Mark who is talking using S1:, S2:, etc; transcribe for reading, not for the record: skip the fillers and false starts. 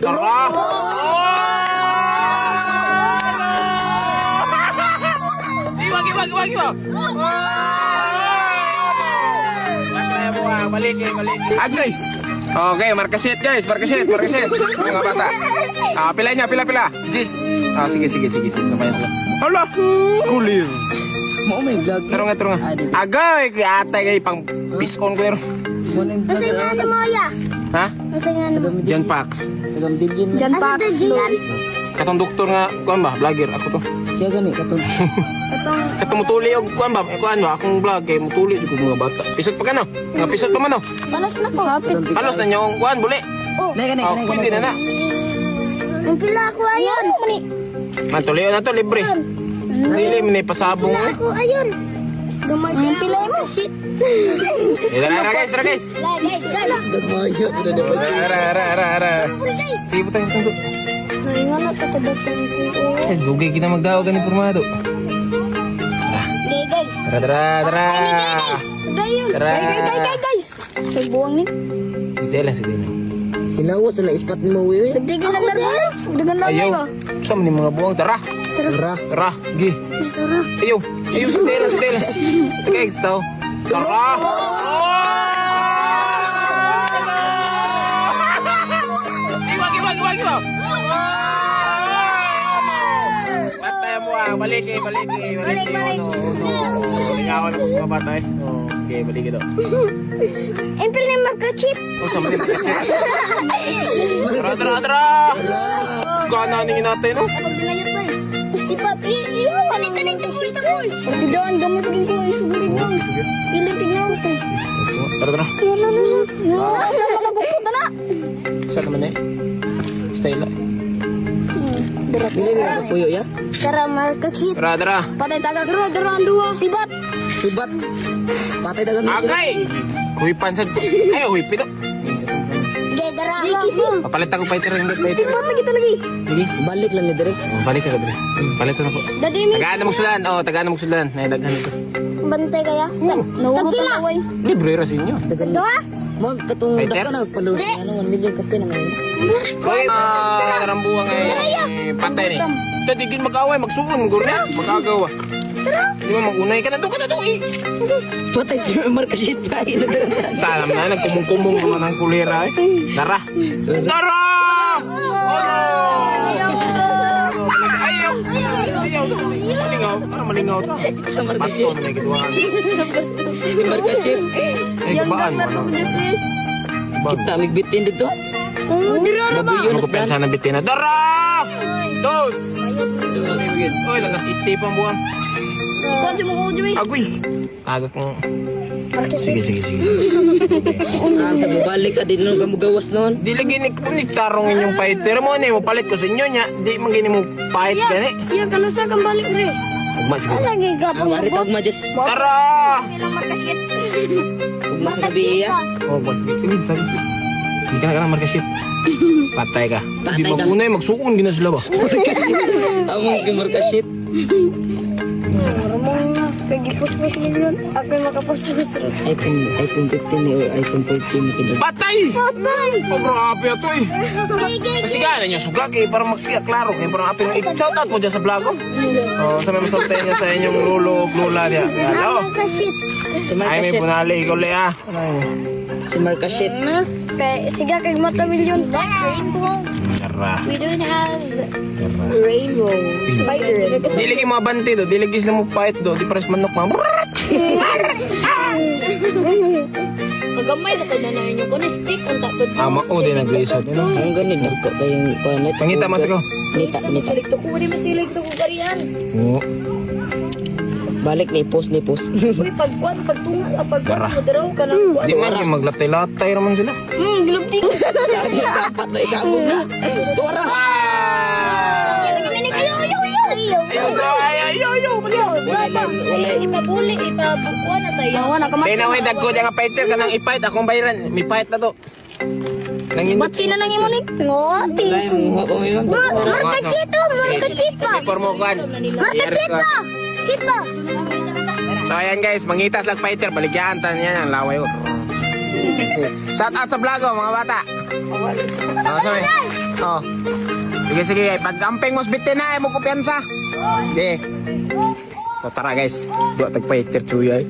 S1: Tara! Iwag! Balik. Agay! Okay, markasit guys, markasit. Mga bata. Pila. Jis. Sige. Samayan ko. Hala! Kulir.
S2: Mau may vlog.
S1: Taro nga. Agay! Kaya atay kayo pang piskon ko yun.
S3: Kasi nga sa Moya.
S1: Ha?
S3: Kasi nga naman.
S1: Jan Pax.
S2: Nagamdilin na.
S3: Jan Pax.
S1: Katong doktor nga, kuan ba? Vlogger, ako to.
S2: Siya gani katong.
S1: Katong mutuli og kuan ba? Akong vlog kay mutuli ko mga bata. Pisot pa kano? Nga pisot pa man no?
S3: Balas na ko.
S1: Palos na nyong kuan buli.
S3: Oh.
S2: Gani.
S1: Pwede na.
S3: Ang pila ko ayun.
S1: Man tuloy na to libre. Dili man pasabong.
S3: Pila ko ayun. Ang pila mo. Shit.
S1: Tara guys.
S2: Dagmayo na dapat.
S1: Ara.
S3: Guys.
S1: Sige butang.
S3: Ay nga nagkatabatang ko.
S1: Dugay kita magdaog ni pormado.
S3: Okay guys.
S1: Tara.
S3: Dayon.
S1: Tara.
S3: Guys. Kay buwang ni.
S1: Dela sige.
S2: Silawas na ispat mo wiwi.
S3: Dagan na laro. Dagan na
S1: Ayaw.
S3: laro.
S1: Saan ni mga buwang? Tara.
S2: Tara.
S1: Gi.
S3: Tara.
S1: Ayaw, sa tela. Tagay, tao. Tara! Iwag! Patay mo balik. Lingawan ako sa mga bata eh. Okay, balik ito.
S3: Empil na magka-chip.
S1: Saan mo rin pagkatsit? Tara! Gana ningin natin, no?
S3: Pag binayot ba eh. Si Papi, kanin to full to full. Pati doon, gamit ko ko isuburin mo.
S1: Sige.
S3: Ilang tignan ko to.
S1: Tara.
S3: Saan makaguputa na?
S1: Saan naman eh? Style eh.
S2: Dili na puyo ya.
S3: Tara, magka-chip.
S1: Tara.
S3: Patay taga karo, daraan duwa. Sibat.
S2: Subat. Patay dagan mo.
S1: Agay! Huipan sa... Ay, huipin to.
S3: Gay, daraan lang.
S1: Papalit ako pa ito rin.
S3: Sibat na kita lagi.
S1: Sige.
S2: Balik lang ni dire.
S1: Balik ka dre. Palit na po.
S3: Dadi mi.
S1: Tagaan na magsulan. Naidaghan ito.
S3: Bantay kaya? Nawurot ang away.
S1: Libre ra sa inyo.
S2: Dagan.
S3: Gawa?
S2: Mo katong
S1: Peter?
S2: daka na palos ano 1 million kape na ngayon.
S1: Hoy, karambuang eh. Patay ni. Ito, digin mag-away. Magsuon. Gurna. Mag-agawa. Di ba mag-unay ka na? Doon ka na doon eh.
S2: Patay si Mark shit pa ina.
S1: Salam na. Nagkumong-kumong naman ang kulera eh. Tara. Tara! Ayaw. Malingaw. Para malingaw ta. Basto na may gituan.
S2: Si Mark shit.
S1: Baan mo.
S2: Kita migbitin dito.
S3: Dira ba?
S2: Mabuyo na
S1: Ako pensa na bitin na. Tara! Dos! Oy, nag-iti pang buwan.
S3: Ikaw si mo ko
S1: Agoy! Tagak mo. Sige.
S2: Sa babalik ka din nung gamugawas noon.
S1: Di lagi ni tarong inyong fighter mo. Ano mo palit ko sa inyo niya. Di man gini mo fight gani.
S3: Iya, kanu sa kang balik re.
S1: Ugma siguro.
S3: Lagi ka pa.
S2: Mari tawag majes.
S1: Tara!
S3: Ilang markasit.
S2: Ugma sa gabi iya.
S1: Oh, boss. Pigil tayo. Hindi ka na markaship. Patay ka. Hindi
S2: Patay ka.
S1: magunay. Magsuon gina sila ba?
S2: Among ki Mark shit.
S3: Ramon na. Kagipos-pos milyon. Ako yung makapos-pos.
S2: iPhone 15 ni or iPhone 14 ni kini.
S1: Patay!
S3: Patay!
S1: Oh, grabe ito eh.
S3: Gay.
S1: Kasi gana niyo suga kay para klaro kay para aping i-shout out mo dyan sa vlog ko. Oh, sa may masalte niya sa inyong lolo ug lola niya. Hello.
S3: Markasit.
S2: Si Mark
S1: Ay may
S2: shit.
S1: punali ikaw le ah.
S2: Si Mark shit.
S3: Kay siga kay mata milyon. Rainbow.
S1: Tara.
S3: We don't have rainbow. Spider.
S1: Dili kay mga banti do, dili gis mo fight do, di pares manok ma.
S3: Kagamay na sa nanayon yung kung stick ang tapod.
S1: Ama ko din naglisod, you know.
S2: Ang ganun ko kayong kuanet.
S1: Pangita man ko.
S2: Nita.
S3: Silig to ko rin masilig to ko kariyan.
S1: Oo.
S2: Balik ni post.
S3: Uy, pagkuan, pagtungan,
S1: Tara.
S3: madaraw ka lang.
S1: Di man yung maglatay-latay raman sila.
S3: Gilupting.
S2: Dapat na isabog na. Tura.
S3: Wala. Ipabuli, ipabukuan na sa'yo. Wala ka
S1: Kaya na way dagko diya nga fighter ka nang i-fight akong bayaran. May fight na to. Nangin.
S3: Ba't sila nang imunik? Ngotis. Makachito, makachito.
S1: Uniform mo kan.
S3: Makachito. Chito.
S1: So ayan guys, mangitas lang fighter, baligyan tan yan ang laway ko. Shout out sa vlog ko mga bata. Oh, sorry. Oh. Sige, sige. Pag amping mo bitin na, mo kumpiyansa. Sige. So, tara guys. Di ako tagpa-hector chuya eh.